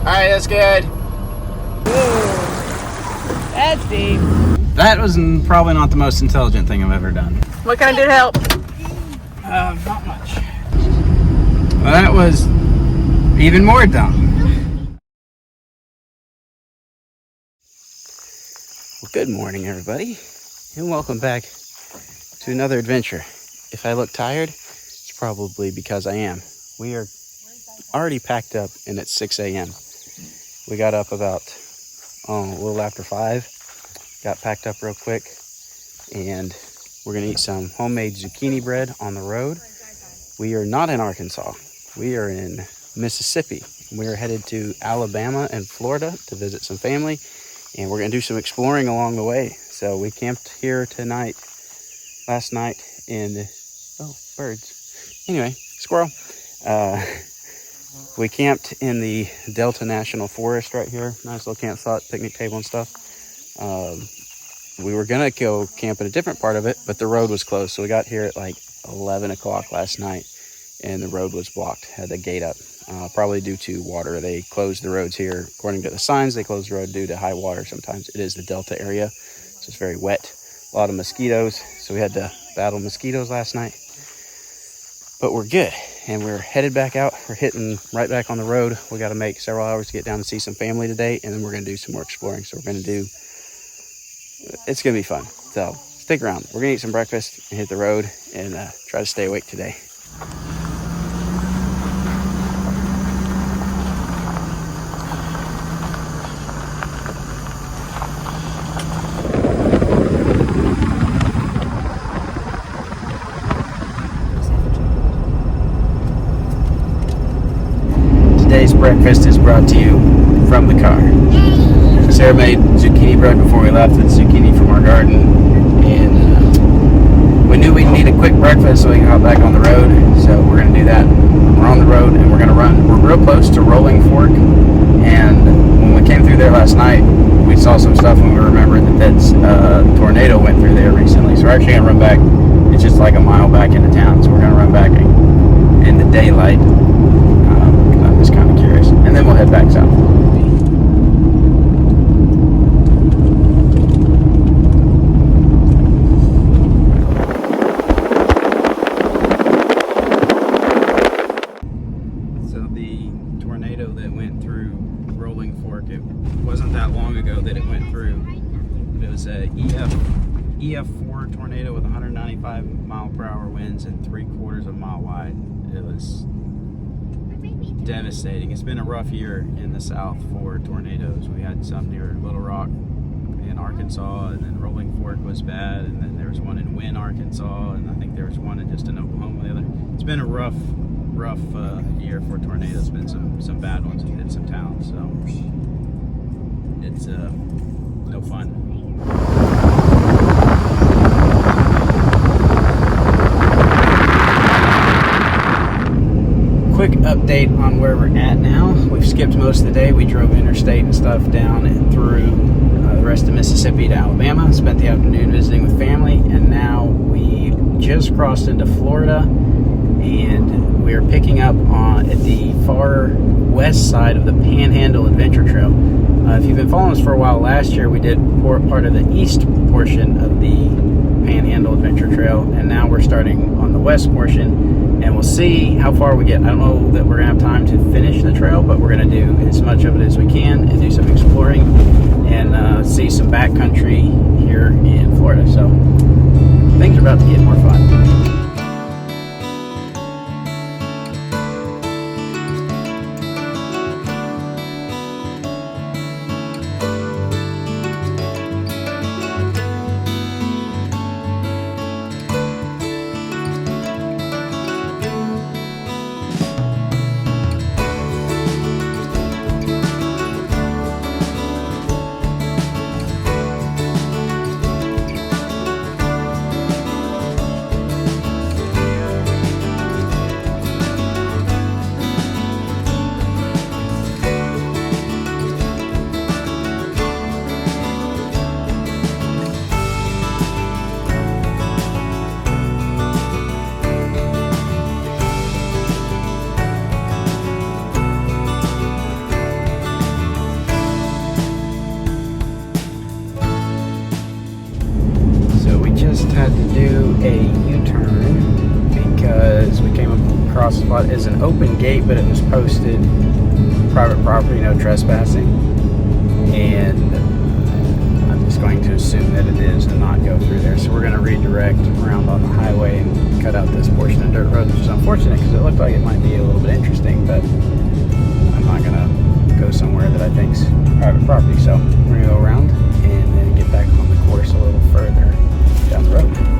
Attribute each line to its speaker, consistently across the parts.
Speaker 1: Alright, that's good.
Speaker 2: Whoa. That's deep.
Speaker 1: That was probably not the most intelligent thing I've ever done.
Speaker 2: What can I do to help?
Speaker 1: Not much. Well, that was even more dumb. Well, good morning, everybody, and welcome back to another adventure. If I look tired, it's probably because I am. We are already packed up, and it's 6 a.m. We got up about a little after 5. Got packed up real quick, and we're gonna eat some homemade zucchini bread on the road. We are not in Arkansas. We are in Mississippi. We are headed to Alabama and Florida to visit some family, and we're gonna do some exploring along the way. So we camped here last night in, birds. Anyway, squirrel. We camped in the Delta National Forest right here. Nice little campsite, picnic table and stuff. We were gonna go camp in a different part of it, but the road was closed. So we got here at like 11 o'clock last night, and the road was blocked, had the gate up, probably due to water. They closed the roads here. According to the signs, they closed the road due to high water. Sometimes it is the Delta area, so it's very wet. A lot of mosquitoes, so we had to battle mosquitoes last night. But we're good, and we're headed back out. We're hitting right back on the road. We got to make several hours to get down and see some family today, and then we're going to do some more exploring. So it's going to be fun. So stick around. We're going to eat some breakfast and hit the road and try to stay awake today. Today's breakfast is brought to you from the car. Sarah made zucchini bread before we left. It's zucchini from our garden, and we knew we'd need a quick breakfast so we can hop back on the road. So we're going to do that. We're on the road and we're going to run. We're real close to Rolling Fork, and when we came through there last night, we saw some stuff and we remembered that tornado went through there recently. So we're actually going to run back. It's just like a mile back into town, so we're going to run back in the daylight. I'm just kind of curious, and then we'll head back south. EF4 tornado with 195 mile per hour winds and 3/4 of a mile wide. It was devastating. It's been a rough year in the south for tornadoes. We had some near Little Rock in Arkansas, and then Rolling Fork was bad, and then there was one in Wynne, Arkansas, and I think there was one just in Oklahoma. The other. It's been a rough year for tornadoes. Been some bad ones in some towns, so it's no fun. Quick update on where we're at now. We've skipped most of the day. We drove interstate and stuff down and through the rest of Mississippi to Alabama. Spent the afternoon visiting with family, and now we just crossed into Florida, and we're picking up at the far west side of the Panhandle Adventure Trail. If you've been following us for a while, last year we did part of the east portion of the Panhandle Adventure Trail, and now we're starting on the west portion, and we'll see how far we get. I don't know that we're gonna have time to finish the trail, but we're gonna do as much of it as we can and do some exploring and see some backcountry here in Florida. So things are about to get more fun. an open gate, but it was posted private property, no trespassing. And I'm just going to assume that it is and not go through there. So we're going to redirect around on the highway and cut out this portion of dirt road, which is unfortunate because it looked like it might be a little bit interesting, but I'm not going to go somewhere that I think's private property. So we're going to go around and then get back on the course a little further down the road.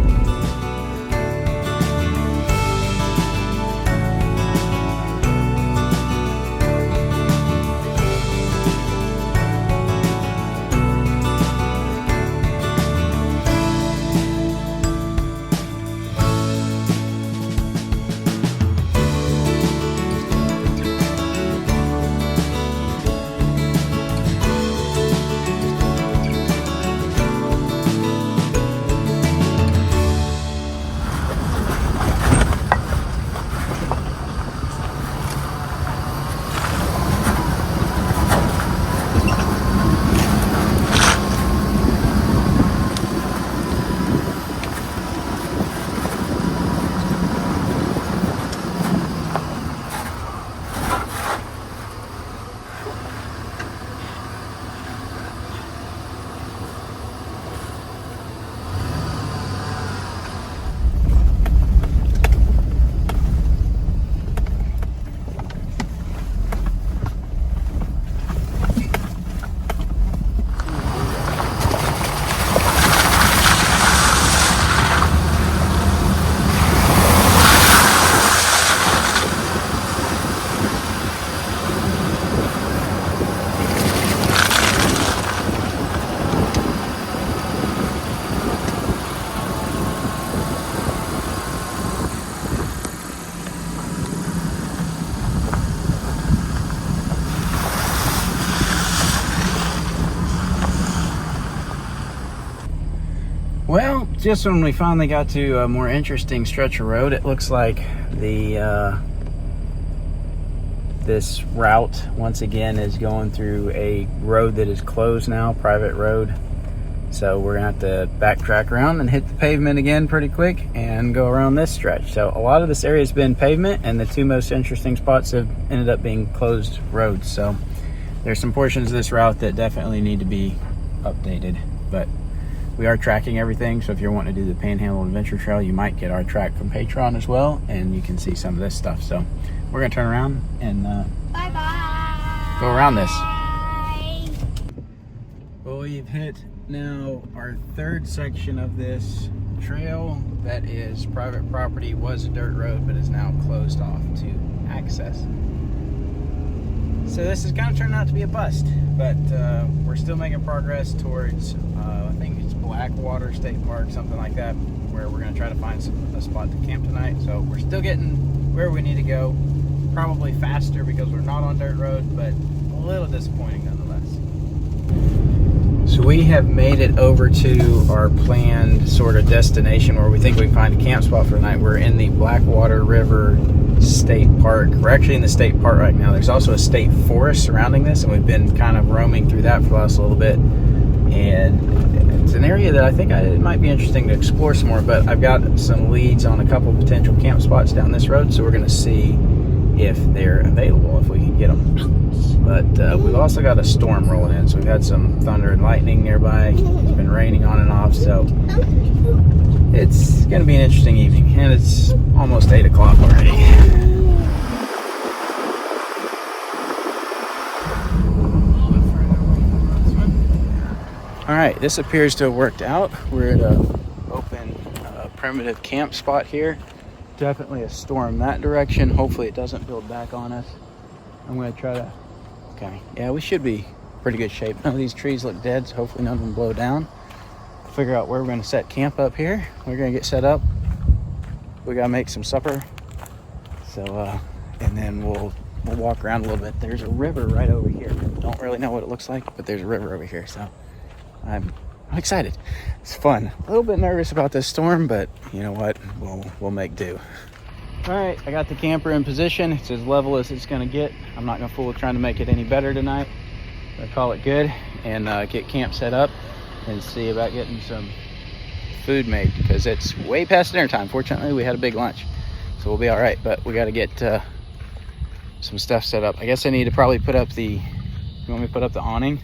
Speaker 1: Well, just when we finally got to a more interesting stretch of road, it looks like the this route once again is going through a road that is closed now, private road. So we're gonna have to backtrack around and hit the pavement again pretty quick and go around this stretch. So a lot of this area has been pavement, and the two most interesting spots have ended up being closed roads. So there's some portions of this route that definitely need to be updated, but we are tracking everything, so if you're wanting to do the Panhandle Adventure Trail, you might get our track from Patreon as well, and you can see some of this stuff. So we're gonna turn around and
Speaker 2: Bye-bye.
Speaker 1: go around this. Well, we've hit now our third section of this trail that is private property, was a dirt road, but is now closed off to access. So this is kind of turned out to be a bust, but we're still making progress towards, I think it's Blackwater State Park, something like that, where we're going to try to find a spot to camp tonight. So we're still getting where we need to go, probably faster because we're not on dirt road, but a little disappointing nonetheless. So we have made it over to our planned sort of destination where we think we can find a camp spot for the night. We're in the Blackwater River State Park. We're actually in the state park right now. There's also a state forest surrounding this, and we've been kind of roaming through that for the last little bit. And it's an area that I think it might be interesting to explore some more, but I've got some leads on a couple potential camp spots down this road, so we're going to see if they're available, if we can get them. But we've also got a storm rolling in, so we've had some thunder and lightning nearby. It's been raining on and off, so it's going to be an interesting evening, and it's almost 8 o'clock already. All right, this appears to have worked out. We're at an open primitive camp spot here. Definitely a storm that direction. Hopefully it doesn't build back on us. I'm going to try to... Okay, yeah, we should be pretty good shape. None of these trees look dead, so hopefully none of them blow down. Figure out where we're going to set camp up here. We're going to get set up. We got to make some supper. So, and then we'll walk around a little bit. There's a river right over here. Don't really know what it looks like, but there's a river over here. So I'm excited. It's fun. A little bit nervous about this storm, but you know what? We'll make do. All right, I got the camper in position. It's as level as it's gonna get. I'm not gonna fool with trying to make it any better tonight. I call it good and get camp set up and see about getting some food made because it's way past dinner time. Fortunately, we had a big lunch, so we'll be all right. But we got to get some stuff set up. I guess I need to probably put up the, you want me to put up the awning?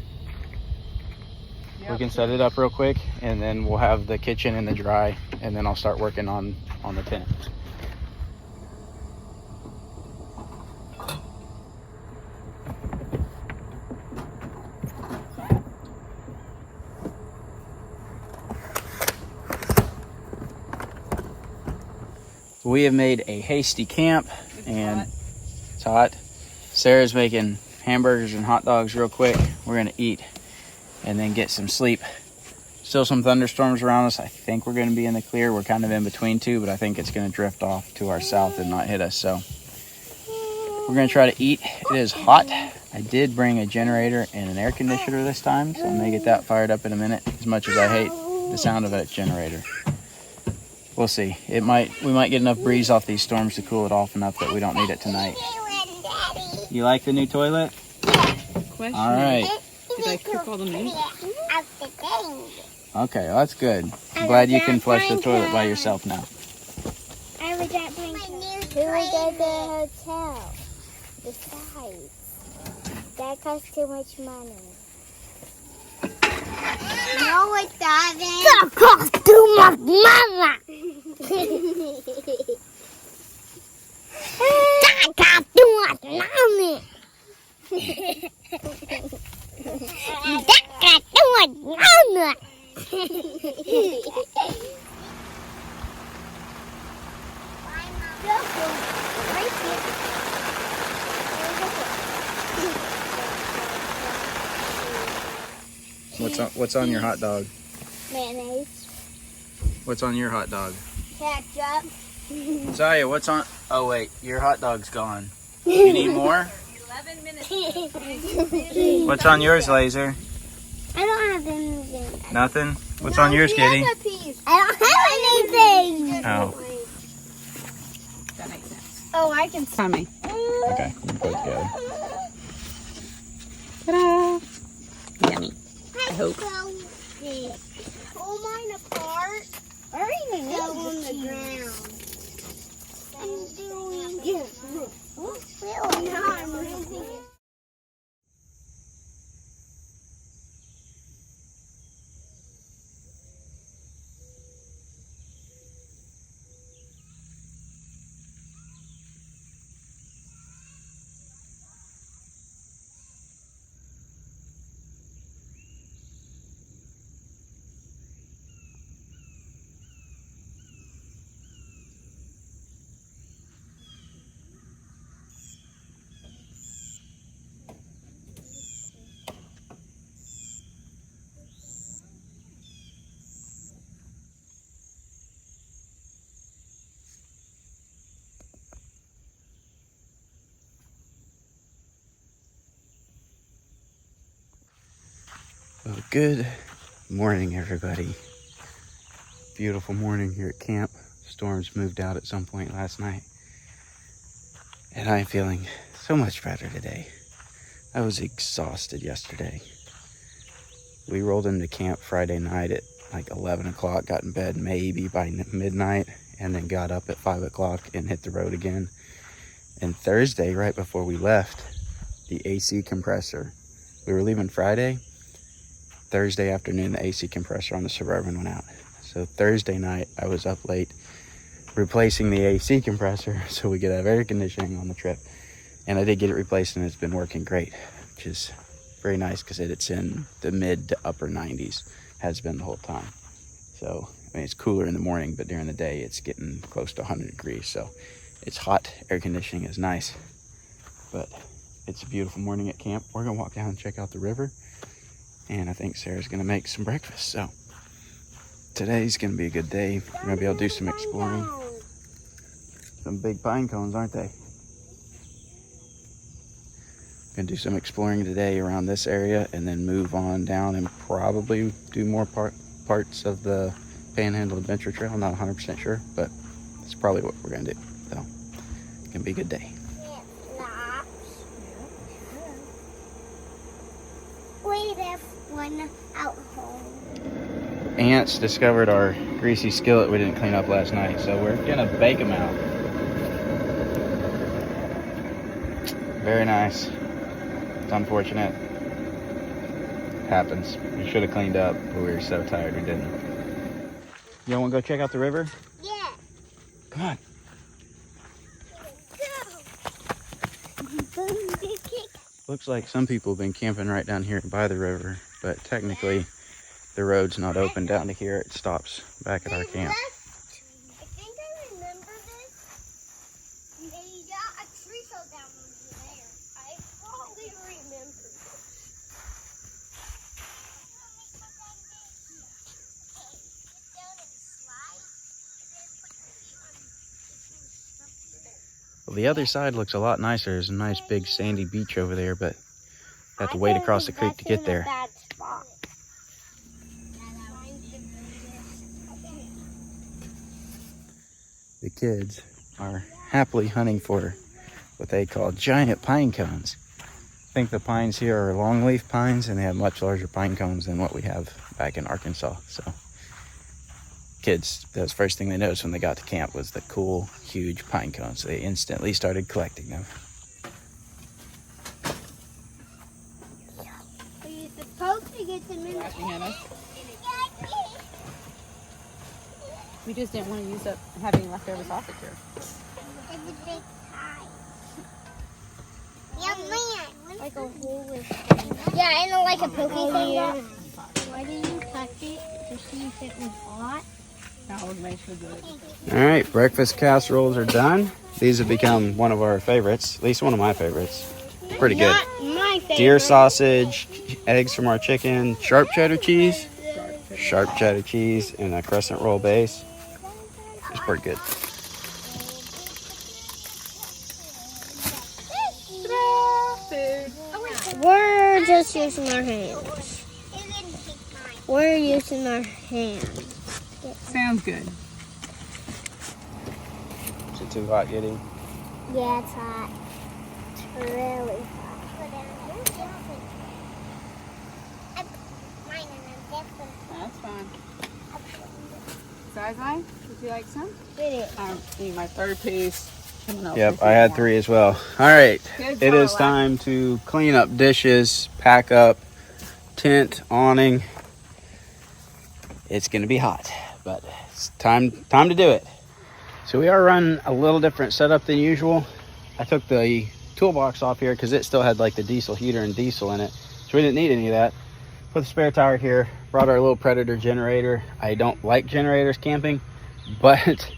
Speaker 1: Yep. We can set it up real quick, and then we'll have the kitchen in the dry, and then I'll start working on the tent. We have made a hasty camp, and it's hot. Sarah's making hamburgers and hot dogs real quick. We're gonna eat and then get some sleep. Still some thunderstorms around us. I think we're gonna be in the clear. We're kind of in between two, but I think it's gonna drift off to our south and not hit us. So we're gonna try to eat. It is hot. I did bring a generator and an air conditioner this time, so I'm gonna get that fired up in a minute, as much as I hate the sound of that generator. We'll see. We might get enough breeze off these storms to cool it off enough that we don't need it tonight. You like the new toilet?
Speaker 3: Question.
Speaker 1: All right.
Speaker 3: Did I cook all the meat?
Speaker 1: Okay, well, that's good. I'm glad you can flush the toilet by yourself now.
Speaker 2: I was at my new hotel. Besides, that costs too much money. No, it doesn't. That costs too much money. That costs too much money. That costs too much money.
Speaker 1: What's on your hot dog?
Speaker 2: Mayonnaise.
Speaker 1: What's on your hot dog?
Speaker 2: Ketchup.
Speaker 1: Zaya, what's on? Oh wait, your hot dog's gone. You need more?
Speaker 3: 11 minutes.
Speaker 1: What's on yours, Laser?
Speaker 2: I don't have anything.
Speaker 1: Nothing? What's on yours, Kitty?
Speaker 2: I don't have anything.
Speaker 1: Oh.
Speaker 3: That makes sense.
Speaker 2: Oh, I can.
Speaker 3: Tommy.
Speaker 1: Okay, you put it together.
Speaker 3: Ta-da! Yummy. I hope.
Speaker 2: Pull mine apart. Or even go on the ground. I'm doing it. I'm really.
Speaker 1: Well, good morning, everybody. Beautiful morning here at camp. Storms moved out at some point last night, and I'm feeling so much better today. I was exhausted yesterday. We rolled into camp Friday night at like 11 o'clock, got in bed maybe by midnight, and then got up at 5 o'clock and hit the road again. And Thursday, right before we left, the AC compressor, we were leaving Friday. Thursday afternoon, the AC compressor on the Suburban went out. So Thursday night, I was up late replacing the AC compressor so we could have air conditioning on the trip. And I did get it replaced, and it's been working great, which is very nice because it's in the mid to upper 90s, has been the whole time. So, I mean, it's cooler in the morning, but during the day, it's getting close to 100 degrees. So it's hot, air conditioning is nice, but it's a beautiful morning at camp. We're gonna walk down and check out the river. And I think Sarah's gonna make some breakfast. So today's gonna be a good day. We're gonna be able to do some exploring. Some big pine cones, aren't they? Gonna do some exploring today around this area, and then move on down and probably do more parts of the Panhandle Adventure Trail. I'm not 100% sure, but that's probably what we're gonna do. So it's gonna be a good day.
Speaker 2: We left one out home.
Speaker 1: Ants discovered our greasy skillet we didn't clean up last night, so we're gonna bake them out. Very nice. It's unfortunate. Happens. We should have cleaned up, but we were so tired we didn't. You don't want to go check out the river?
Speaker 2: Yeah.
Speaker 1: Come on. Looks like some people have been camping right down here by the river, but technically the road's not open down to here. It stops back at our camp.
Speaker 2: I think I remember this. They got a tree fell down over there. I probably remember this.
Speaker 1: Well, the other side looks a lot nicer. There's a nice big sandy beach over there, but have to wade across the creek to get there. The kids are happily hunting for what they call giant pine cones. I think the pines here are longleaf pines, and they have much larger pine cones than what we have back in Arkansas. So kids, that was the first thing they noticed when they got to camp was the cool, huge pine cones. So they instantly started collecting them.
Speaker 2: Are you supposed to get them in
Speaker 3: Flashing at us. We just didn't want to use up having leftover sausage here.
Speaker 2: It's a big pie. Yeah, man. Like a hole with... Yeah, and like a pokey thing. Yeah. Why didn't you touch it to see if it was hot?
Speaker 3: That would make sure good.
Speaker 1: All right, breakfast casseroles are done. These have become one of our favorites, at least one of my favorites. Pretty good.
Speaker 2: Not my favorite.
Speaker 1: Deer sausage, eggs from our chicken, sharp cheddar cheese, and a crescent roll base. It's pretty good.
Speaker 2: We're just using our hands. We're using our hands.
Speaker 3: Sounds good.
Speaker 1: Is it too hot, Giddy?
Speaker 2: Yeah, it's hot. It's really hot.
Speaker 3: That's fine. Size, would you like some?
Speaker 2: It is.
Speaker 3: I need my third piece.
Speaker 1: Yep, I had 3 as well. All right,
Speaker 3: Good
Speaker 1: it is
Speaker 3: job.
Speaker 1: time to clean up dishes, pack up, tent, awning. It's gonna be hot, but it's time to do it. So we are running a little different setup than usual. I took the toolbox off here because it still had like the diesel heater and diesel in it, so we didn't need any of that. Put the spare tire here, brought our little Predator generator. I don't like generators camping, but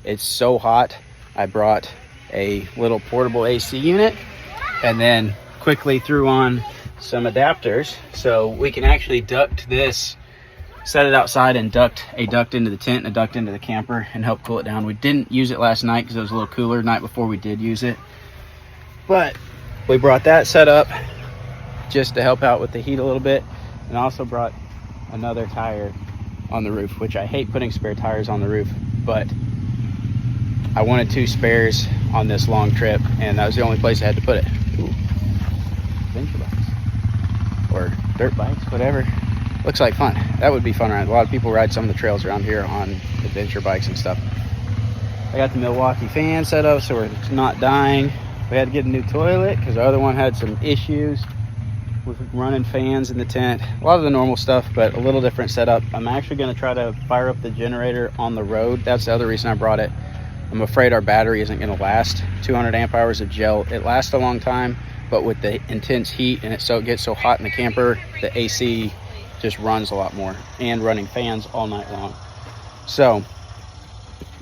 Speaker 1: it's so hot. I brought a little portable AC unit and then quickly threw on some adapters so we can actually duct this, set it outside and duct into the tent and a duct into the camper and help cool it down. We didn't use it last night because it was a little cooler the night before we did use it, but we brought that set up just to help out with the heat a little bit, and also brought another tire on the roof, which I hate putting spare tires on the roof, but I wanted 2 spares on this long trip, and that was the only place I had to put it. Ooh. Adventure bikes or dirt bikes, whatever. Looks like fun. That would be fun around. A lot of people ride some of the trails around here on adventure bikes and stuff. I got the Milwaukee fan set up so it's not dying. We had to get a new toilet because our other one had some issues with running fans in the tent. A lot of the normal stuff, but a little different setup. I'm actually going to try to fire up the generator on the road. That's the other reason I brought it. I'm afraid our battery isn't going to last. 200 amp hours of gel. It lasts a long time, but with the intense heat and it gets so hot in the camper, the AC just runs a lot more, and running fans all night long. So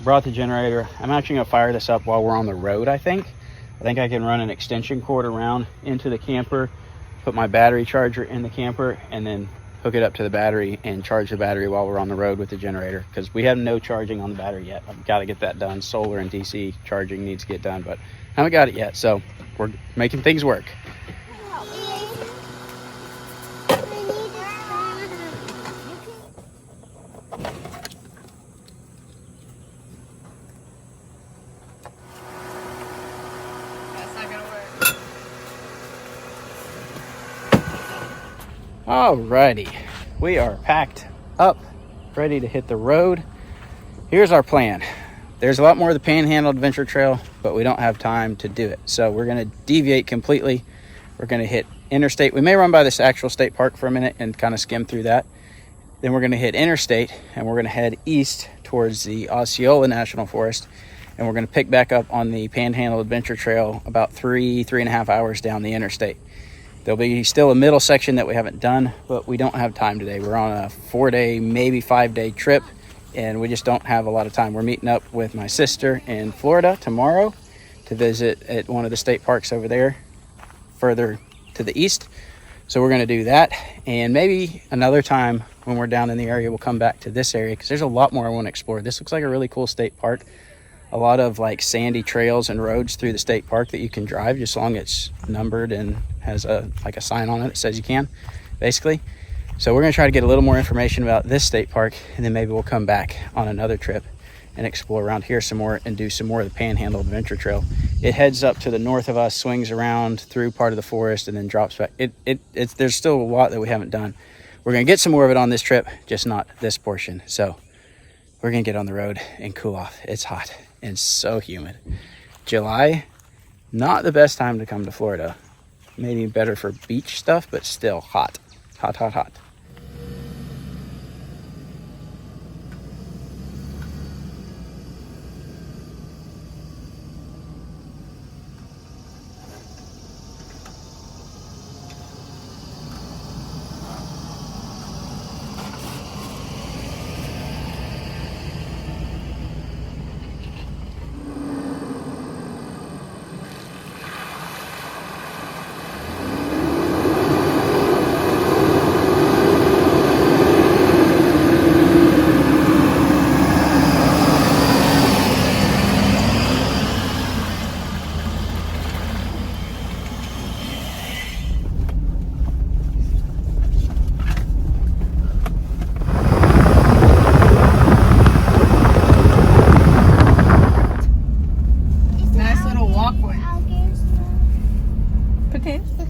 Speaker 1: brought the generator. I'm actually going to fire this up while we're on the road. I think I can run an extension cord around into the camper, put my battery charger in the camper, and then hook it up to the battery and charge the battery while we're on the road with the generator, because we have no charging on the battery yet. I've got to get that done. Solar and DC charging needs to get done, but I haven't got it yet, so we're making things work.
Speaker 3: That's not gonna work.
Speaker 1: Alrighty, we are packed up, ready to hit the road. Here's our plan. there's a lot more of the Panhandle Adventure Trail, but we don't have time to do it. So we're going to deviate completely. We're going to hit Interstate. We may run by this actual state park for a minute and kind of skim through that. Then we're going to hit Interstate, and we're going to head east towards the Osceola National Forest, and we're going to pick back up on the Panhandle Adventure Trail about 3.5 hours down the interstate. There'll be still a middle section that we haven't done, but we don't have time today. We're on a 4-day, maybe 5-day trip, and we just don't have a lot of time. We're meeting up with my sister in Florida tomorrow to visit at one of the state parks over there further to the east. So we're going to do that, and maybe another time when we're down in the area, we'll come back to this area because there's a lot more I want to explore. This looks like a really cool state park. A lot of like sandy trails and roads through the state park that you can drive, just as long as it's numbered and has a sign on it that says you can, basically. So we're going to try to get a little more information about this state park, and then maybe we'll come back on another trip and explore around here some more and do some more of the Panhandle Adventure Trail. It heads up to the north of us, swings around through part of the forest, and then drops back. There's still a lot that we haven't done. We're going to get some more of it on this trip, just not this portion. So we're going to get on the road and cool off. It's hot and so humid. July, not the best time to come to Florida. Maybe better for beach stuff, but still hot. Hot, hot, hot.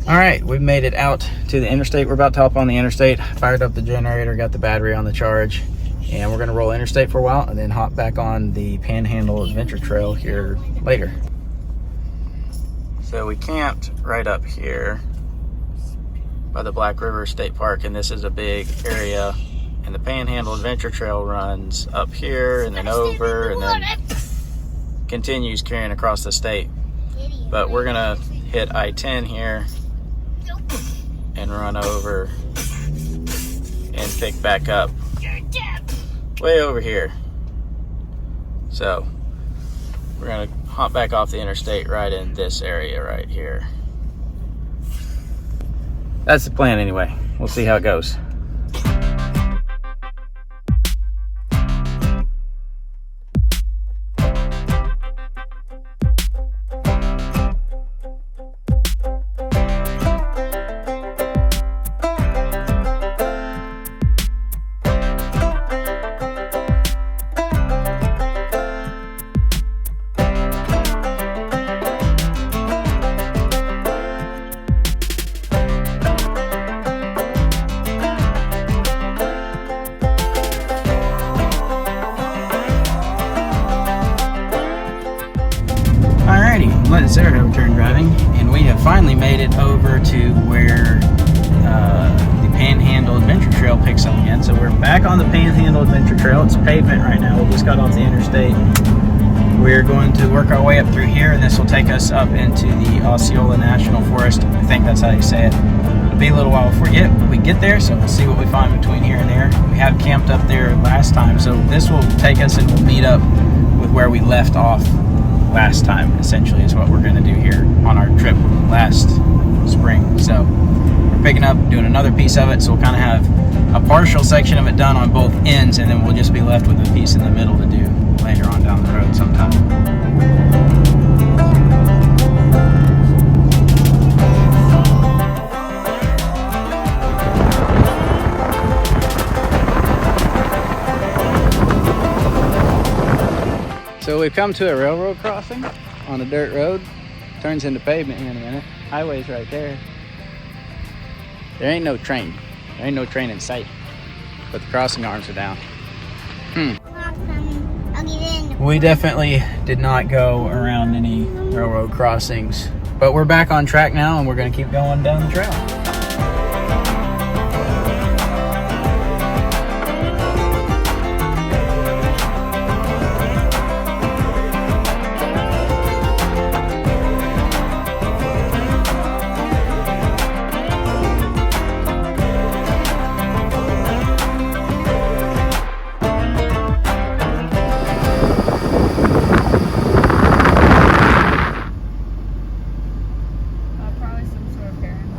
Speaker 1: All right, we've made it out to the interstate. We're about to hop on the interstate. Fired up the generator, got the battery on the charge, and we're gonna roll interstate for a while and then hop back on the Panhandle Adventure Trail here later. So we camped right up here by the Black River State Park, and this is a big area, and the Panhandle Adventure Trail runs up here and then over and then continues carrying across the state. But we're gonna hit I-10 here and run over and pick back up way over here. So we're gonna hop back off the interstate right in this area right here. That's the plan anyway. We'll see how it goes. Let Sarah return driving, and we have finally made it over to where the Panhandle Adventure Trail picks up again. So we're back on the Panhandle Adventure Trail. It's pavement right now. We just got off the interstate. We're going to work our way up through here, and this will take us up into the Osceola National Forest. I think that's how you say it. It'll be a little while before we get there, so we'll see what we find between here and there. We have camped up there last time, so this will take us and we'll meet up with where we left off last time, essentially, is what we're going to do here on our trip last spring. So we're picking up, doing another piece of it, so we'll kind of have a partial section of it done on both ends, and then we'll just be left with a piece in the middle to do later on down the road sometime. So we've come to a railroad crossing on a dirt road. Turns into pavement here in a minute. Highway's right there. There ain't no train. There ain't no train in sight. But the crossing arms are down.
Speaker 2: I'll get in the
Speaker 1: We definitely did not go around any railroad crossings, but we're back on track now and we're going to keep going down the trail.
Speaker 3: Probably some sort of errand.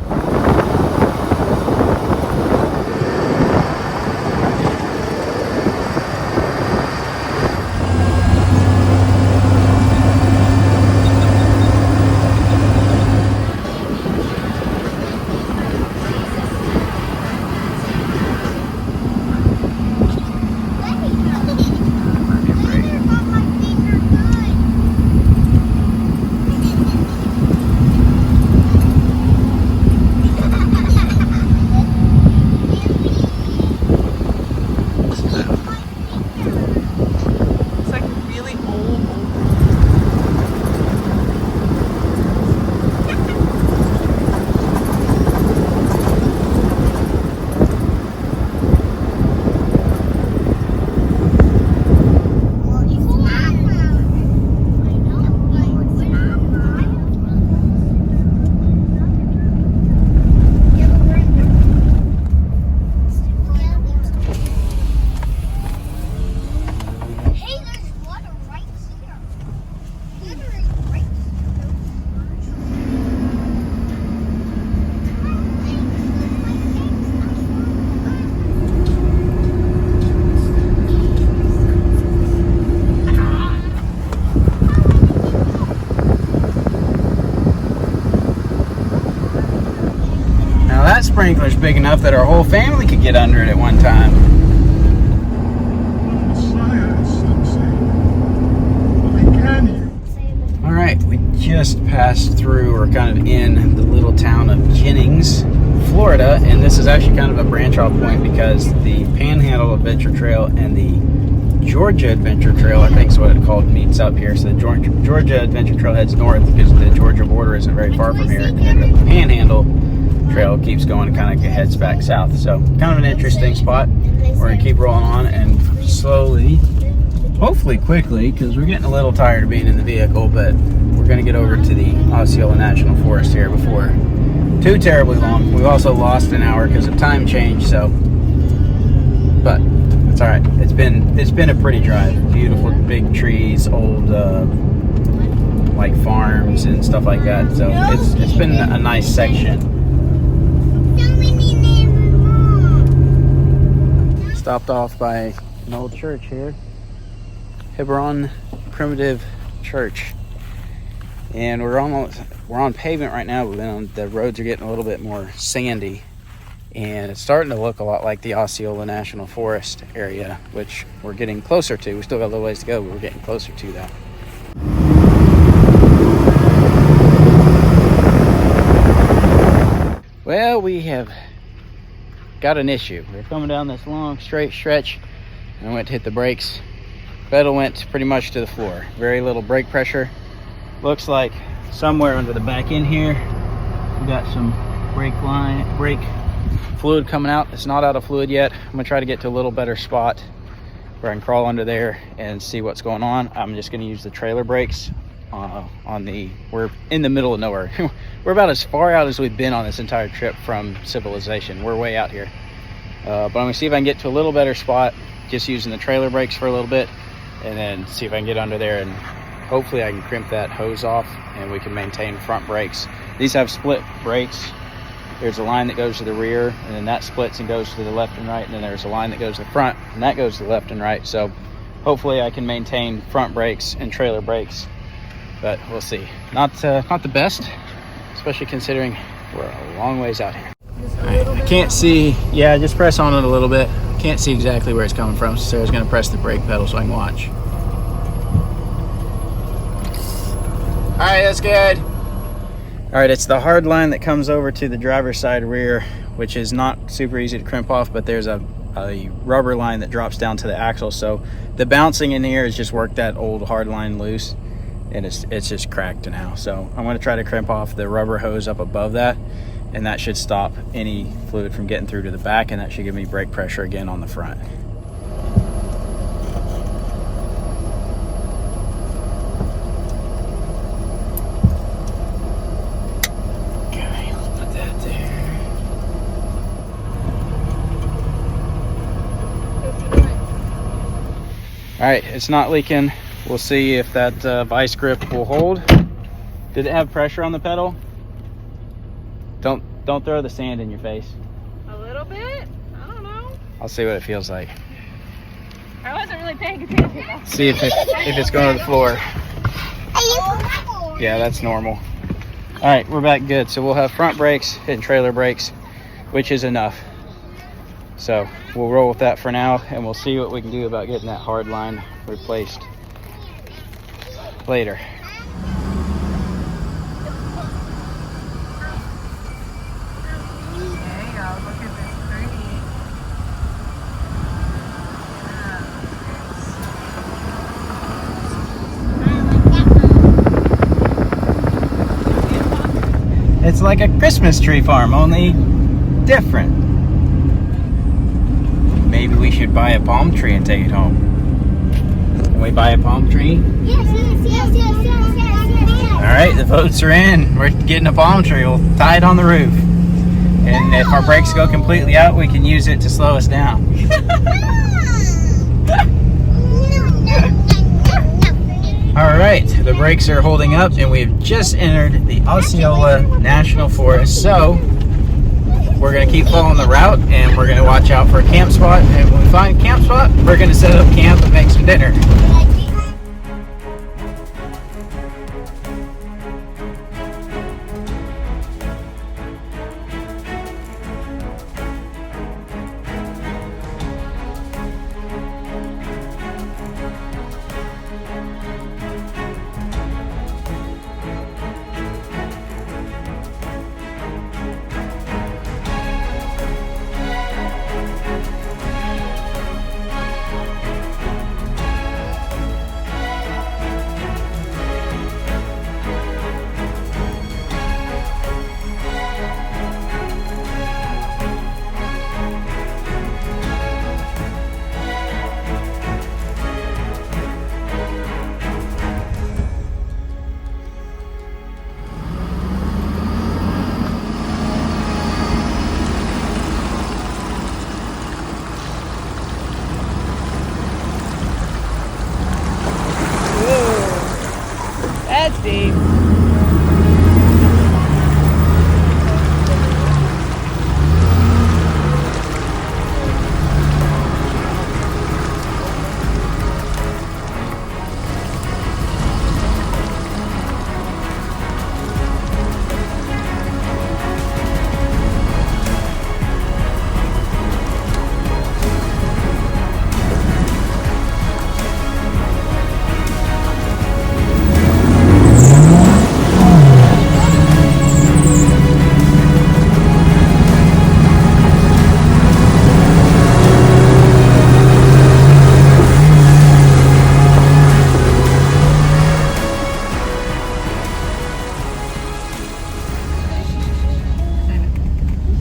Speaker 3: It's like really old.
Speaker 1: That sprinkler's big enough that our whole family could get under it at one time. All right, we just passed through, or kind of in the little town of Jennings, Florida, and this is actually kind of a branch off point because the Panhandle Adventure Trail and the Georgia Adventure Trail, I think is what it's called, meets up here. So the Georgia Adventure Trail heads north because the Georgia border isn't very far from here, and then the Panhandle Trail keeps going and kind of heads back south. So kind of an interesting spot. We're gonna keep rolling on and slowly, hopefully quickly, because we're getting a little tired of being in the vehicle, but we're gonna get over to the Osceola National Forest here before too terribly long. We've also lost an hour because of time change, so, but it's all right. It's been a pretty drive. Beautiful big trees, old like farms and stuff like that. So it's been a nice section. Stopped off by an old church here, Hebron Primitive Church, and we're on pavement right now. The roads are getting a little bit more sandy, and it's starting to look a lot like the Osceola National Forest area, which we're getting closer to. We still got a little ways to go, but we're getting closer to that. Well, we have got an issue. We're coming down this long straight stretch and I went to hit the brakes. Pedal went pretty much to the floor. Very little brake pressure. Looks like somewhere under the back end here we got some brake fluid coming out. It's not out of fluid yet. I'm gonna try to get to a little better spot where I can crawl under there and see what's going on. I'm just gonna use the trailer brakes we're in the middle of nowhere. We're about as far out as we've been on this entire trip from civilization. We're way out here. But I'm gonna see if I can get to a little better spot, just using the trailer brakes for a little bit, and then see if I can get under there, and hopefully I can crimp that hose off and we can maintain front brakes. These have split brakes. There's a line that goes to the rear, and then that splits and goes to the left and right, and then there's a line that goes to the front, and that goes to the left and right. So hopefully I can maintain front brakes and trailer brakes, but we'll see. Not the best, especially considering we're a long ways out here. Right, I can't see. Yeah, just press on it a little bit. Can't see exactly where it's coming from, so Sarah's gonna press the brake pedal so I can watch. All right, that's good. All right, it's the hard line that comes over to the driver's side rear, which is not super easy to crimp off, but there's a a rubber line that drops down to the axle. So the bouncing in here has just worked that old hard line loose, and it's just cracked now. So I'm going to try to crimp off the rubber hose up above that, and that should stop any fluid from getting through to the back, and that should give me brake pressure again on the front. All right, it's not leaking. We'll see if that vice grip will hold. Did it have pressure on the pedal? Don't throw the sand in your face.
Speaker 3: A little bit? I don't know.
Speaker 1: I'll see what it feels like.
Speaker 3: I wasn't really paying attention.
Speaker 1: See if it's going to the floor. Yeah, that's normal. All right, we're back good. So we'll have front brakes and trailer brakes, which is enough. So we'll roll with that for now, and we'll see what we can do about getting that hard line replaced later. It's like a Christmas tree farm, only different. Maybe we should buy a palm tree and take it home. Can we buy a palm tree?
Speaker 2: Yes.
Speaker 1: All right, the votes are in. We're getting a palm tree. We'll tie it on the roof. And if our brakes go completely out, we can use it to slow us down. All right, the brakes are holding up, and we've just entered the Osceola National Forest. So we're gonna keep following the route, and we're gonna watch out for a camp spot. And when we find a camp spot, we're gonna set up camp and make some dinner.
Speaker 3: That's deep.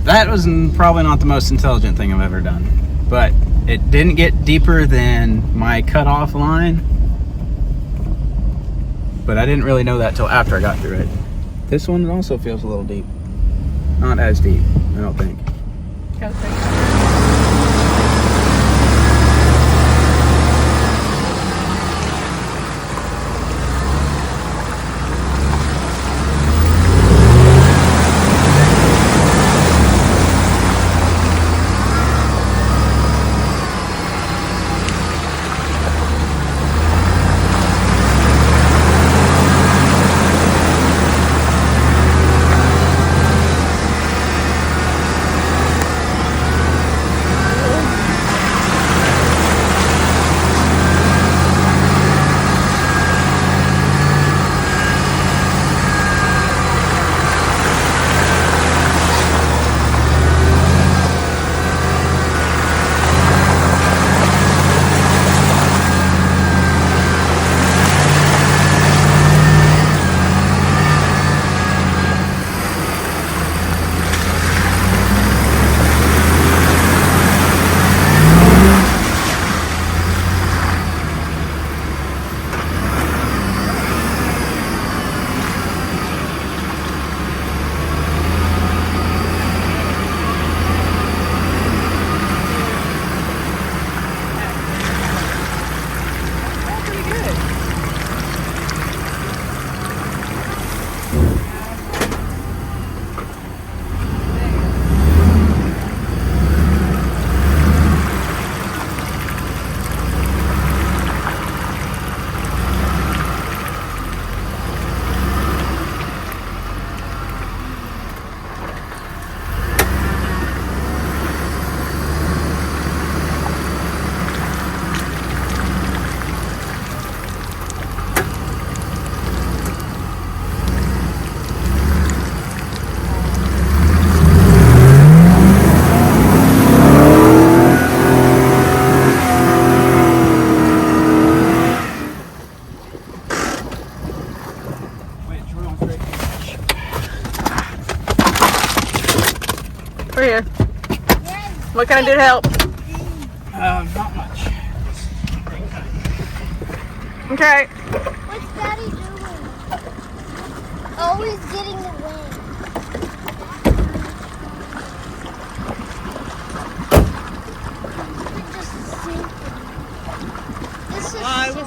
Speaker 1: That was probably not the most intelligent thing I've ever done, but it didn't get deeper than my cutoff line, but I didn't really know that till after I got through it. This one also feels a little deep. Not as deep, I don't think.
Speaker 3: We're here.
Speaker 2: Yes.
Speaker 3: What can I do to help?
Speaker 1: Not much.
Speaker 3: Okay.
Speaker 2: What's Daddy doing? Always getting the wind. We're just sinking. This is so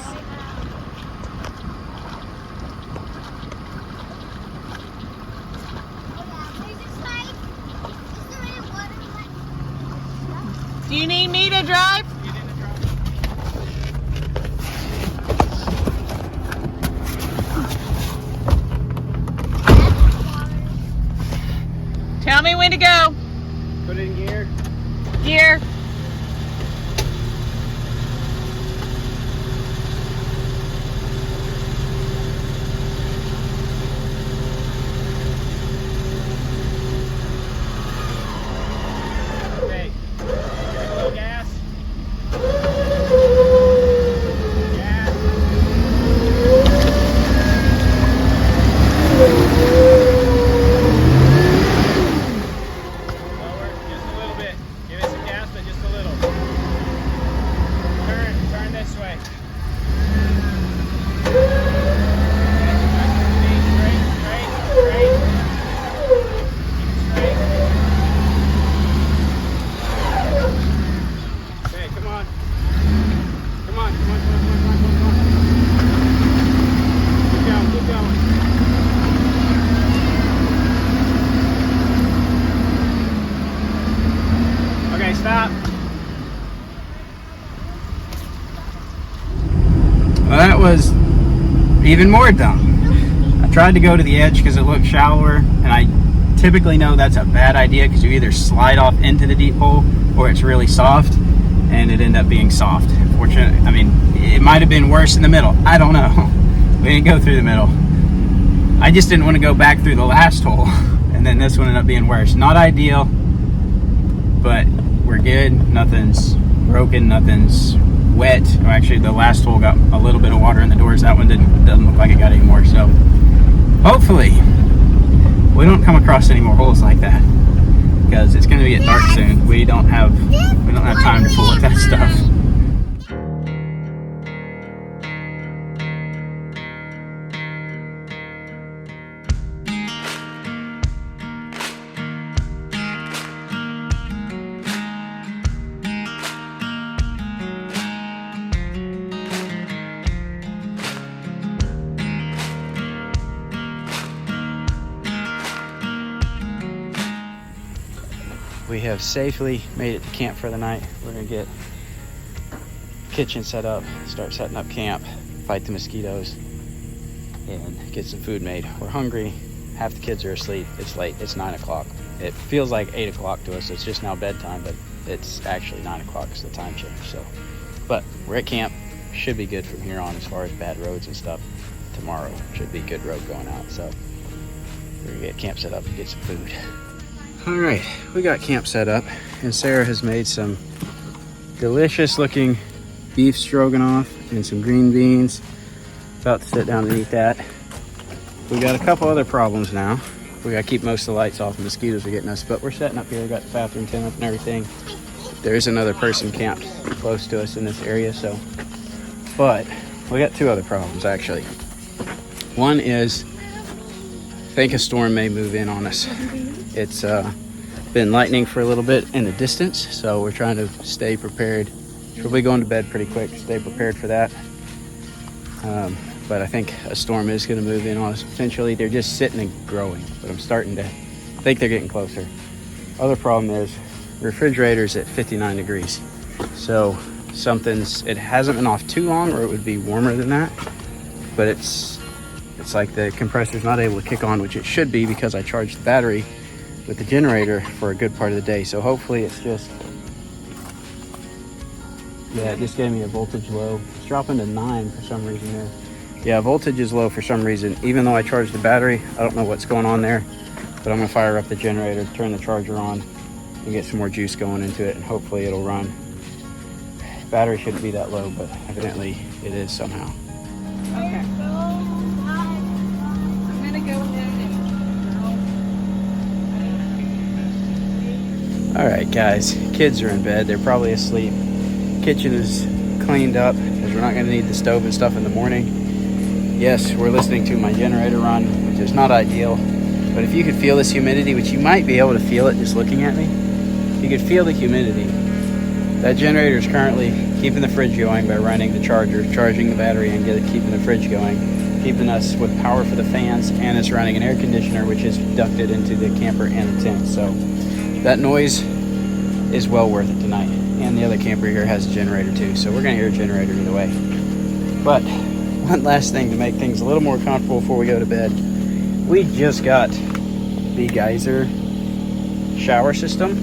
Speaker 3: Do you need me to drive? Tell me when to go.
Speaker 1: Put it in gear.
Speaker 3: Gear.
Speaker 1: Okay. Give it a little gas. Gas. Lower, just a little bit. Give it some gas, but just a little. Turn this way. Straight. Okay, come on. Come on. Keep going. Okay, stop. Well, that was even more dumb. I tried to go to the edge because it looked shallower, and I typically know that's a bad idea because you either slide off into the deep hole or it's really soft, and it ended up being soft. Fortunately, I mean, it might have been worse in the middle. I don't know. We didn't go through the middle. I just didn't want to go back through the last hole, and then this one ended up being worse. Not ideal, but we're good. Nothing's broken, nothing's wet. Or actually, the last hole got a little bit of water in the doors. That one doesn't look like it got any more. So hopefully we don't come across any more holes like that, because it's going to get dark soon. We don't have time to fool with that stuff. We have safely made it to camp for the night. We're gonna get kitchen set up, start setting up camp, fight the mosquitoes, and get some food made. We're hungry. Half the kids are asleep. It's late. It's 9 o'clock. It feels like 8 o'clock to us. It's just now bedtime, but it's actually 9 o'clock because the time change. So, but we're at camp. Should be good from here on as far as bad roads and stuff. Tomorrow should be good road going out. So we're gonna get camp set up and get some food. All right, we got camp set up, and Sarah has made some delicious looking beef stroganoff and some green beans. About to sit down and eat that. We got a couple other problems now. We gotta keep most of the lights off, the mosquitoes are getting us, but we're setting up here. We got the bathroom tent up and everything. There is another person camped close to us in this area, so. But we got two other problems actually. One is, I think a storm may move in on us. It's been lightning for a little bit in the distance, so we're trying to stay prepared. Probably going to bed pretty quick, stay prepared for that. But I think a storm is going to move in on us potentially. They're just sitting and growing, but I'm starting to think they're getting closer. Other problem is the refrigerator's at 59 degrees. So it hasn't been off too long, or it would be warmer than that. But it's like the compressor's not able to kick on, which it should be because I charged the battery with the generator for a good part of the day. So hopefully it's just, yeah, it just gave me a voltage low. It's dropping to 9 for some reason there. Yeah, voltage is low for some reason. Even though I charged the battery, I don't know what's going on there, but I'm gonna fire up the generator, turn the charger on, and get some more juice going into it, and hopefully it'll run. Battery shouldn't be that low, but evidently it is somehow.
Speaker 3: Okay. I'm gonna go ahead and
Speaker 1: All right, guys, kids are in bed. They're probably asleep. Kitchen is cleaned up because we're not going to need the stove and stuff in the morning. Yes, we're listening to my generator run, which is not ideal. But if you could feel this humidity, which you might be able to feel it just looking at me, you could feel the humidity. That generator is currently keeping the fridge going by running the charger, charging the battery, and keeping the fridge going, keeping us with power for the fans, and it's running an air conditioner, which is ducted into the camper and the tent. So that noise is well worth it tonight. And the other camper here has a generator too, so we're going to hear a generator either way. But one last thing to make things a little more comfortable before we go to bed. We just got the geyser shower system.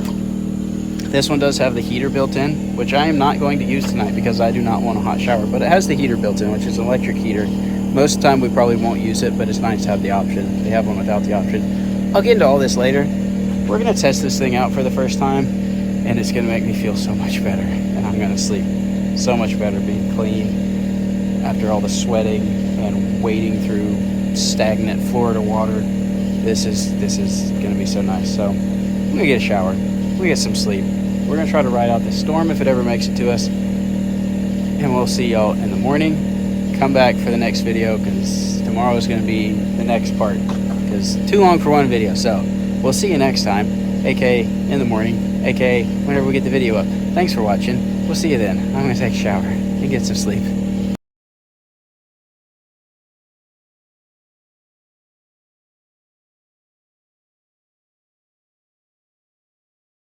Speaker 1: This one does have the heater built in, which I am not going to use tonight because I do not want a hot shower, but it has the heater built in, which is an electric heater. Most of the time we probably won't use it, but it's nice to have the option. They have one without the option. I'll get into all this later. We're going to test this thing out for the first time, and it's going to make me feel so much better, and I'm going to sleep so much better being clean after all the sweating and wading through stagnant Florida water. This is going to be so nice. So I'm going to get a shower. We get some sleep. We're going to try to ride out this storm if it ever makes it to us, and we'll see y'all in the morning. Come back for the next video because tomorrow is going to be the next part because too long for one video. So we'll see you next time, aka in the morning, aka whenever we get the video up. Thanks for watching. We'll see you then. I'm going to take a shower and get some sleep.